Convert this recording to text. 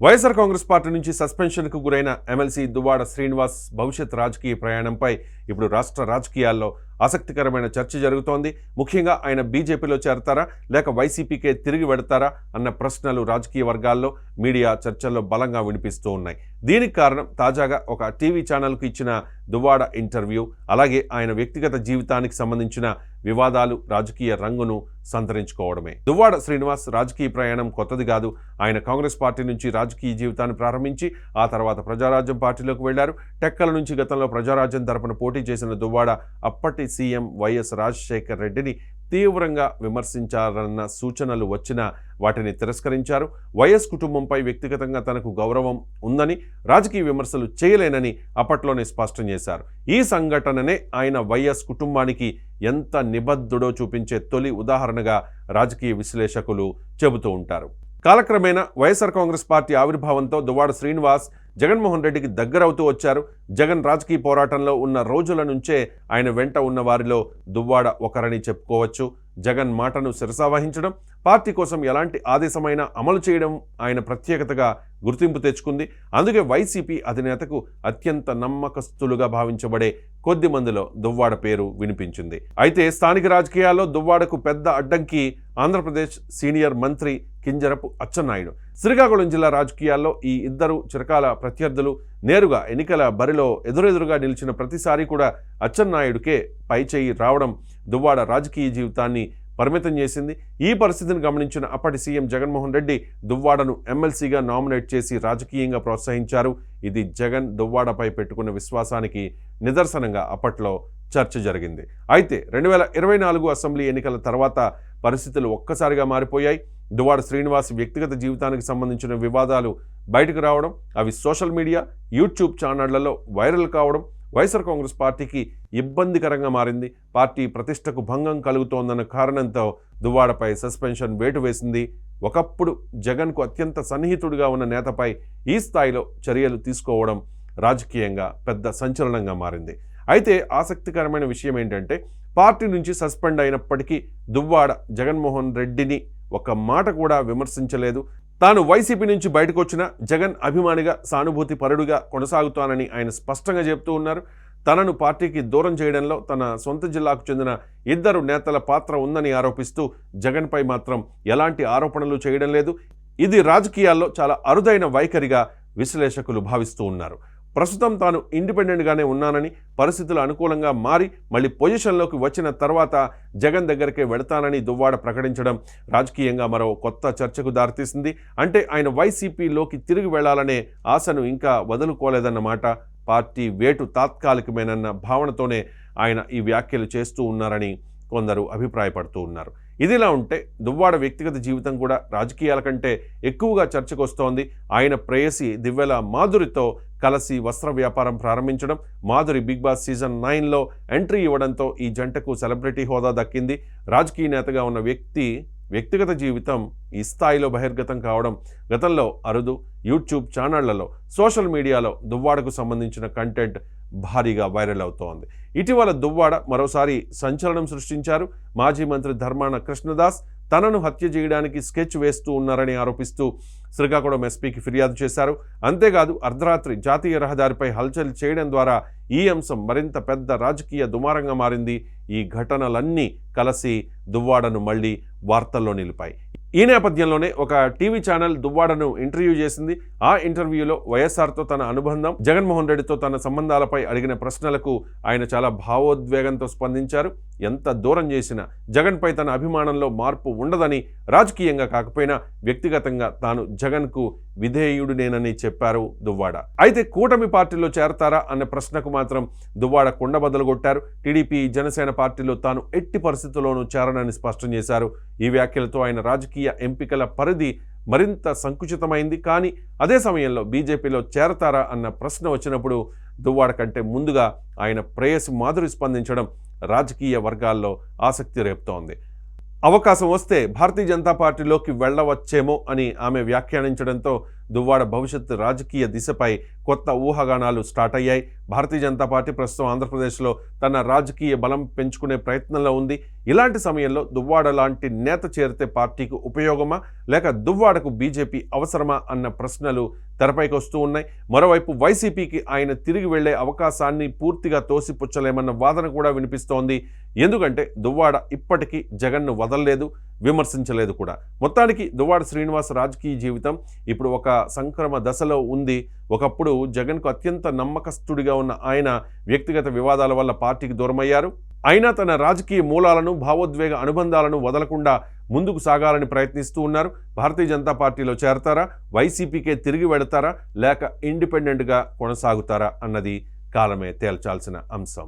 YSR Congress party నుంచి సస్పెన్షన్కు గురైన MLC Duvvada Srinivas భవిష్యత్ రాజకీయ ప్రయాణంపై ఇప్పుడు రాష్ట్ర రాజకీయాల్లో ఆసక్తికరమైన చర్చ జరుగుతోంది. ముఖ్యంగా ఆయన బీజేపీలో చేరతారా లేక వైసీపీకే తిరిగి వెడతారా అన్న ప్రశ్నలు రాజకీయ వర్గాల్లో మీడియా చర్చల్లో బలంగా వినిపిస్తూ ఉన్నాయి. దీనికి కారణం తాజాగా ఒక టీవీ ఛానల్కు ఇచ్చిన దువ్వాడ ఇంటర్వ్యూ, అలాగే ఆయన వ్యక్తిగత జీవితానికి సంబంధించిన వివాదాలు రాజకీయ రంగును సంతరించుకోవడమే. దువ్వాడ శ్రీనివాస్ రాజకీయ ప్రయాణం కొత్తది కాదు. ఆయన కాంగ్రెస్ పార్టీ నుంచి రాజకీయ జీవితాన్ని ప్రారంభించి ఆ తర్వాత ప్రజారాజ్యం పార్టీలోకి వెళ్లారు. టెక్కల నుంచి గతంలో ప్రజారాజ్యం తరపున పోటీ చేసిన దువ్వాడ అప్పటి సీఎం వైఎస్ రాజశేఖర్ రెడ్డిని తీవ్రంగా విమర్శించారన్న సూచనలు వచ్చినా వాటిని తిరస్కరించారు. వైఎస్ కుటుంబంపై వ్యక్తిగతంగా తనకు గౌరవం ఉందని, రాజకీయ విమర్శలు చేయలేనని అప్పట్లోనే స్పష్టం చేశారు. ఈ సంఘటననే ఆయన వైఎస్ కుటుంబానికి ఎంత నిబద్ధుడో చూపించే తొలి ఉదాహరణగా రాజకీయ విశ్లేషకులు చెబుతూ ఉంటారు. కాలక్రమేణా వైఎస్ఆర్ కాంగ్రెస్ పార్టీ ఆవిర్భావంతో దువ్వాడ శ్రీనివాస్ జగన్మోహన్ రెడ్డికి దగ్గరవుతూ వచ్చారు. జగన్ రాజకీయ పోరాటంలో ఉన్న రోజుల నుంచే ఆయన వెంట ఉన్న వారిలో దువ్వాడ ఒకరని చెప్పుకోవచ్చు. జగన్ మాటను శిరసావహించడం, పార్టీ కోసం ఎలాంటి ఆదేశమైనా అమలు చేయడం ఆయన ప్రత్యేకతగా గుర్తింపు తెచ్చుకుంది. అందుకే వైసీపీ అధినేతకు అత్యంత నమ్మకస్తులుగా భావించబడే కొద్ది మందిలో దువ్వాడ పేరు వినిపించింది. అయితే స్థానిక రాజకీయాల్లో దువ్వాడకు పెద్ద అడ్డంకి ఆంధ్రప్రదేశ్ సీనియర్ మంత్రి కింజరపు అచ్చెన్నాయుడు. శ్రీకాకుళం జిల్లా రాజకీయాల్లో ఈ ఇద్దరు చిరకాల ప్రత్యర్థులు నేరుగా ఎన్నికల బరిలో ఎదురెదురుగా నిలిచిన ప్రతిసారి కూడా అచ్చెన్నాయుడికే పైచేయి రావడం దువ్వాడ రాజకీయ జీవితాన్ని పరిమితం చేసింది. ఈ పరిస్థితిని గమనించిన అప్పటి సీఎం జగన్మోహన్ రెడ్డి దువ్వాడను ఎమ్మెల్సీగా నామినేట్ చేసి రాజకీయంగా ప్రోత్సహించారు. ఇది జగన్ దువ్వాడపై పెట్టుకున్న విశ్వాసానికి నిదర్శనంగా అప్పట్లో చర్చ జరిగింది. అయితే 2024 అసెంబ్లీ ఎన్నికల తర్వాత పరిస్థితులు ఒక్కసారిగా మారిపోయాయి. దువ్వాడ శ్రీనివాస్ వ్యక్తిగత జీవితానికి సంబంధించిన వివాదాలు బయటకు రావడం, అవి సోషల్ మీడియా, యూట్యూబ్ ఛానళ్లలో వైరల్ కావడం వైఎస్ఆర్ కాంగ్రెస్ పార్టీకి ఇబ్బందికరంగా మారింది. పార్టీ ప్రతిష్టకు భంగం కలుగుతోందన్న కారణంతో దువ్వాడపై సస్పెన్షన్ వేటు వేసింది. ఒకప్పుడు జగన్కు అత్యంత సన్నిహితుడిగా ఉన్న నేతపై ఈ స్థాయిలో చర్యలు తీసుకోవడం రాజకీయంగా పెద్ద సంచలనంగా మారింది. అయితే ఆసక్తికరమైన విషయం ఏంటంటే, పార్టీ నుంచి సస్పెండ్ అయినప్పటికీ దువ్వాడ జగన్మోహన్ రెడ్డిని ఒక మాట కూడా విమర్శించలేదు. తాను వైసీపీ నుంచి బయటకు వచ్చిన జగన్ అభిమానిగా, సానుభూతి పరుడుగా కొనసాగుతానని ఆయన స్పష్టంగా చెబుతూ ఉన్నారు. తనను పార్టీకి దూరం చేయడంలో తన సొంత జిల్లాకు చెందిన ఇద్దరు నేతల పాత్ర ఉందని ఆరోపిస్తూ జగన్పై మాత్రం ఎలాంటి ఆరోపణలు చేయడం లేదు. ఇది రాజకీయాల్లో చాలా అరుదైన వైఖరిగా విశ్లేషకులు భావిస్తూ ఉన్నారు. ప్రస్తుతం తాను ఇండిపెండెంట్గానే ఉన్నానని, పరిస్థితులు అనుకూలంగా మారి మళ్ళీ పొజిషన్లోకి వచ్చిన తర్వాత జగన్ దగ్గరికే వెళతానని దువ్వాడ ప్రకటించడం రాజకీయంగా మరో కొత్త చర్చకు దారితీసింది. అంటే ఆయన వైసీపీలోకి తిరిగి వెళ్లాలనే ఆశను ఇంకా వదులుకోలేదన్నమాట. పార్టీ వేటు తాత్కాలికమేనన్న భావనతోనే ఆయన ఈ వ్యాఖ్యలు చేస్తూ ఉన్నారని కొందరు అభిప్రాయపడుతూ ఉన్నారు. ఇదిలా ఉంటే దువ్వాడ వ్యక్తిగత జీవితం కూడా రాజకీయాల కంటే ఎక్కువగా చర్చకు వస్తోంది. ఆయన ప్రేయసి దివ్యల మాధురితో కలిసి వస్త్ర వ్యాపారం ప్రారంభించడం, మాధురి బిగ్ బాస్ సీజన్ 9లో ఎంట్రీ ఇవ్వడంతో ఈ జంటకు సెలబ్రిటీ హోదా దక్కింది. రాజకీయ నేతగా ఉన్న వ్యక్తిగత జీవితం ఈ స్థాయిలో బహిర్గతం కావడం గతంలో అరుదు. యూట్యూబ్ ఛానళ్లలో, సోషల్ మీడియాలో దువ్వాడకు సంబంధించిన కంటెంట్ భారీగా వైరల్ అవుతోంది. ఇటీవల దువ్వాడ మరోసారి సంచలనం సృష్టించారు. మాజీ మంత్రి ధర్మాన కృష్ణదాస్ తనను హత్య చేయడానికి స్కెచ్ వేస్తూ ఉన్నారని ఆరోపిస్తూ శ్రీకాకుళం ఎస్పీకి ఫిర్యాదు చేశారు. అంతేకాదు అర్ధరాత్రి జాతీయ రహదారిపై హల్చల్ చేయడం ద్వారా ఈ అంశం మరింత పెద్ద రాజకీయ దుమారంగా మారింది. ఈ ఘటనలన్నీ కలిసి దువ్వాడను మళ్లీ వార్తల్లో నిలిపాయి. ఈ నేపథ్యంలోనే ఒక టీవీ ఛానల్ దువ్వాడను ఇంటర్వ్యూ చేసింది. ఆ ఇంటర్వ్యూలో వైఎస్ఆర్తో తన అనుబంధం, జగన్మోహన్ రెడ్డితో తన సంబంధాలపై అడిగిన ప్రశ్నలకు ఆయన చాలా భావోద్వేగంతో స్పందించారు. ఎంత దూరం చేసినా జగన్పై తన అభిమానంలో మార్పు ఉండదని, రాజకీయంగా కాకపోయినా వ్యక్తిగతంగా తాను జగన్కు విధేయుడినేనని చెప్పారు దువ్వాడ. అయితే కూటమి పార్టీలో చేరతారా అన్న ప్రశ్నకు మాత్రం దువ్వాడ కుండబద్దలు కొట్టారు. టీడీపీ, జనసేన పార్టీలో తాను ఎట్టి పరిస్థితుల్లోనూ చేరనని స్పష్టం చేశారు. ఈ వ్యాఖ్యలతో ఆయన రాజకీయ ఎంపికల పరిధి మరింత సంకుచితమైంది. కానీ అదే సమయంలో బీజేపీలో చేరతారా అన్న ప్రశ్న వచ్చినప్పుడు దువ్వాడ కంటే ముందుగా ఆయన ప్రేయసి మాధురి స్పందించడం రాజకీయ వర్గాల్లో ఆసక్తి రేపుతోంది. అవకాశం వస్తే భారతీయ జనతా పార్టీలోకి వెళ్ళవచ్చేమో అని ఆమె వ్యాఖ్యానించడంతో దువ్వాడ భవిష్యత్ రాజకీయ దిశపై కొత్త ఊహాగానాలు స్టార్ట్ అయ్యాయి. భారతీయ జనతా పార్టీ ప్రస్తుతం ఆంధ్రప్రదేశ్లో తన రాజకీయ బలం పెంచుకునే ప్రయత్నంలో ఉంది. ఇలాంటి సమయంలో దువ్వాడ లాంటి నేత చేరితే పార్టీకి ఉపయోగమా లేక దువ్వాడకు బీజేపీ అవసరమా అన్న ప్రశ్నలు తెరపైకి వస్తూ ఉన్నాయి. మరోవైపు వైసీపీకి ఆయన తిరిగి వెళ్లే అవకాశాన్ని పూర్తిగా తోసిపుచ్చలేమన్న వాదన కూడా వినిపిస్తోంది. ఎందుకంటే దువ్వాడ ఇప్పటికీ జగన్ను వదలలేదు, విమర్శించలేదు కూడా. మొత్తానికి దువ్వాడ శ్రీనివాస్ రాజకీయ జీవితం ఇప్పుడు ఒక సంక్రమ దశలో ఉంది. ఒకప్పుడు జగన్కు అత్యంత నమ్మకస్తుడిగా ఉన్న ఆయన వ్యక్తిగత వివాదాల వల్ల పార్టీకి దూరమయ్యారు. అయినా తన రాజకీయ మూలాలను, భావోద్వేగ అనుబంధాలను వదలకుండా ముందుకు సాగాలని ప్రయత్నిస్తూ ఉన్నారు. భారతీయ జనతా పార్టీలో చేరతారా, వైసీపీకే తిరిగి వెడతారా లేక ఇండిపెండెంట్గా కొనసాగుతారా అన్నది కాలమే తేల్చాల్సిన అంశం.